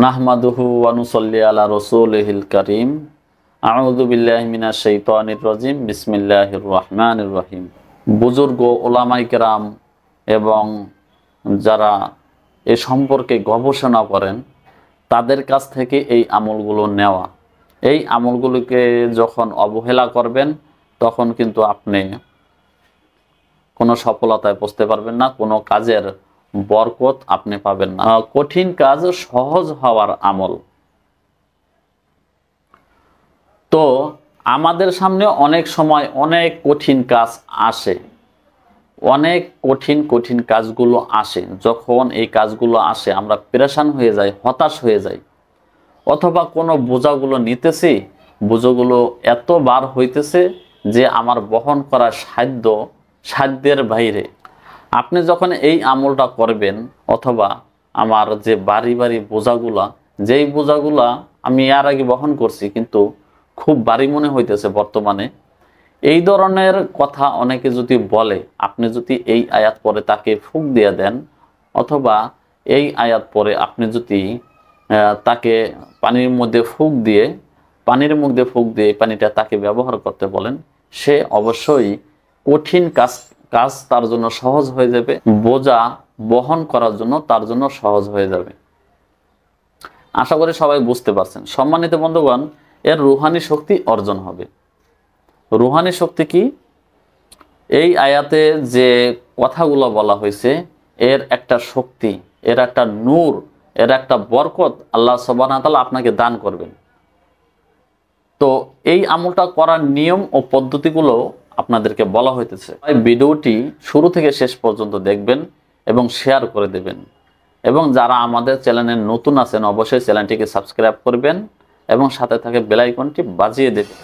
নাহমাদুহু ওয়া নুসাল্লি আলা রাসূলিহিল কারীম। আউযু বিল্লাহি মিনাশ শাইতানির রাজিম। বিসমিল্লাহির রহমানির রহিম। বুজুর্গ ওলামায়ে কেরাম এবং যারা এ সম্পর্কে গবেষণা করেন তাদের কাছ থেকে এই আমলগুলো নেওয়া। এই আমলগুলোকে যখন অবহেলা করবেন তখন কিন্তু আপনি কোনো সফলতায় পৌঁছতে পারবেন না, কোনো কাজের বরকত আপনি পাবেন না। কঠিন কাজ সহজ হওয়ার আমল। তো আমাদের সামনে অনেক সময় অনেক কঠিন কাজ আসে, অনেক কঠিন কাজগুলো আসে। যখন এই কাজগুলো আসে আমরা পেরেশান হয়ে যাই, হতাশ হয়ে যাই, অথবা কোনো বোঝাগুলো নিতেছি, বোঝাগুলো এত বার হইতেছে যে আমার বহন করার সাধ্যের বাইরে। আপনি যখন এই আমলটা করবেন, অথবা আমার যে বাড়ি বোঝাগুলা, যেই বোঝাগুলা আমি এর আগে বহন করছি কিন্তু খুব ভারী মনে হইতেছে বর্তমানে, এই ধরনের কথা অনেকে যদি বলে, আপনি যদি এই আয়াত পরে তাকে ফুঁক দিয়ে দেন, অথবা এই আয়াত পরে আপনি যদি তাকে পানির মধ্যে ফুঁক দিয়ে পানিটা তাকে ব্যবহার করতে বলেন, সে অবশ্যই কঠিন কাজ তার জন্য সহজ হয়ে যাবে, বোঝা বহন করার জন্য তার জন্য সহজ হয়ে যাবে। আশা করি সবাই বুঝতে পারছেন। সম্মানিত বন্ধুগণ, এর রুহানি শক্তি অর্জন হবে। রুহানি শক্তি কি? এই আয়াতে যে কথাগুলো বলা হয়েছে, এর একটা শক্তি, এর একটা নূর, এর একটা বরকত আল্লাহ সুবহানাহু ওয়া তাআলা আপনাকে দান করবেন। তো এই আমলটা করার নিয়ম ও পদ্ধতিগুলো আপনাদেরকে বলা হইতেছে। ভিডিওটি শুরু থেকে শেষ পর্যন্ত দেখবেন এবং শেয়ার করে দেবেন। এবং যারা আমাদের চ্যানেলে নতুন আছেন অবশ্যই চ্যানেলটিকে সাবস্ক্রাইব করবেন এবং সাথে থাকে বেল আইকনটি বাজিয়ে দেবেন।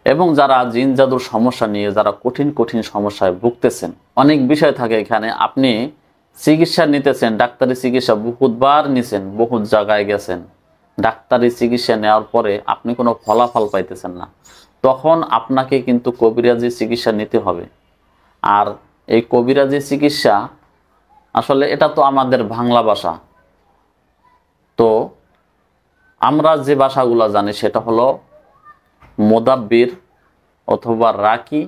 এবং যারা জিন জাদুর সমস্যা নিয়ে যারা কঠিন সমস্যায় ভুগতেছেন, অনেক বিষয় থাকে এখানে। আপনি চিকিৎসা নিতেছেন, ডাক্তারি চিকিৎসা বহুতবার নিছেন, বহুত জায়গায় গেছেন, ডাক্তারি চিকিৎসা নেওয়ার পরে আপনি কোনো ফলাফল পাইতেছেন না, তখন আপনাকে কিন্তু কবিরাজি চিকিৎসা নিতে হবে। আর এই কবিরাজি চিকিৎসা আসলে এটা তো আমাদের বাংলা ভাষা। তো আমরা যে ভাষাগুলো জানি সেটা হলো মোদাব্বির অথবা রাকি,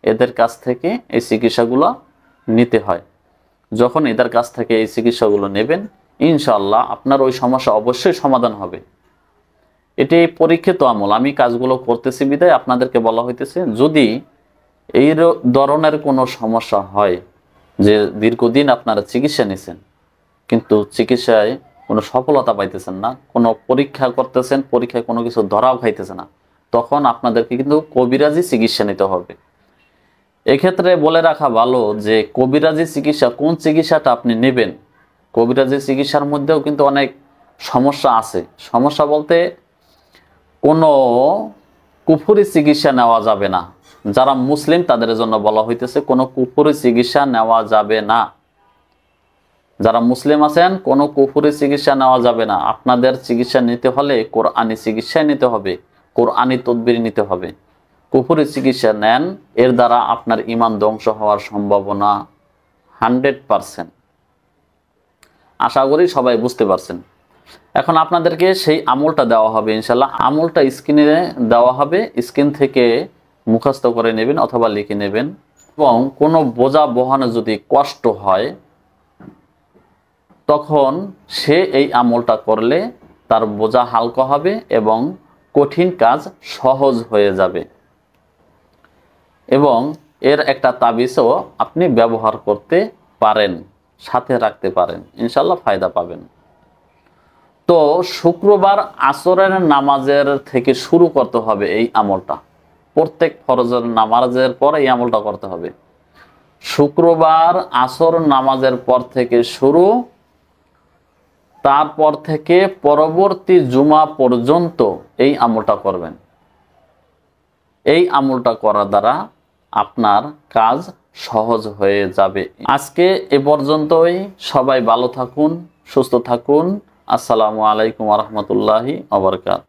এদের কাছ থেকে এই চিকিৎসাগুলো নিতে হয়। যখন এদের কাছ থেকে এই চিকিৎসাগুলো নেবেন, ইনশাআল্লাহ আপনার ওই সমস্যা অবশ্যই সমাধান হবে। এটি পরীক্ষিত আমল। আমি কাজগুলো করতেছি বিধায় আপনাদেরকে বলা হইতেছে। যদি এই ধরনের কোনো সমস্যা হয় যে দীর্ঘদিন আপনারা চিকিৎসা নিছেন কিন্তু চিকিৎসায় কোনো সফলতা পাইতেছেন না, কোনো পরীক্ষা করতেছেন, পরীক্ষায় কোনো কিছু ধরাও খাইতেছে না, তখন আপনাদেরকে কিন্তু কবিরাজি চিকিৎসা নিতে হবে। এক্ষেত্রে বলে রাখা ভালো যে কবিরাজি চিকিৎসা, কোন চিকিৎসাটা আপনি নেবেন। কবিরাজি চিকিৎসার মধ্যেও কিন্তু অনেক সমস্যা আছে। সমস্যা বলতে কোনো কুফরি চিকিৎসা নেওয়া যাবে না। যারা মুসলিম তাদের জন্য বলা হইতেছে কোনো কুফরি চিকিৎসা নেওয়া যাবে না। যারা মুসলিম আছেন কোনো কুফরি চিকিৎসা নেওয়া যাবে না। আপনাদের চিকিৎসা নিতে হলে কোরআনি চিকিৎসা নিতে হবে, কোরআনি তদবির নিতে হবে। কুফরি চিকিৎসা নেন, এর দ্বারা আপনার ঈমান ধ্বংস হওয়ার সম্ভাবনা 100%। আশা করি সবাই বুঝতে পারছেন। এখন আপনাদেরকে সেই আমলটা দেওয়া হবে ইনশাল্লাহ। আমলটা স্ক্রিনে দেওয়া হবে, স্ক্রিন থেকে মুখস্থ করে নেবেন অথবা লিখে নেবেন। এবং কোনো বোঝা বহনে যদি কষ্ট হয় তখন সে এই আমলটা করলে তার বোঝা হালকা হবে এবং কঠিন কাজ সহজ হয়ে যাবে। এবং এর একটা তাবিজও আপনি ব্যবহার করতে পারেন, সাথে রাখতে পারেন, ইনশাল্লাহ ফায়দা পাবেন। তো শুক্রবার আসরের নামাজের থেকে শুরু করতে হবে এই আমলটা। প্রত্যেক ফরজের নামাজের পর এই আমলটা করতে হবে। শুক্রবার আসর নামাজের পর থেকে শুরু, তারপর থেকে পরবর্তী জুমা পর্যন্ত এই আমলটা করবেন। এই আমলটা করার দ্বারা আপনার কাজ সহজ হয়ে যাবে। আজকে এ পর্যন্তই। সবাই ভালো থাকুন, সুস্থ থাকুন। আসসালামু আলাইকুম ওয়া রাহমাতুল্লাহি ওয়া বারাকাতুহু।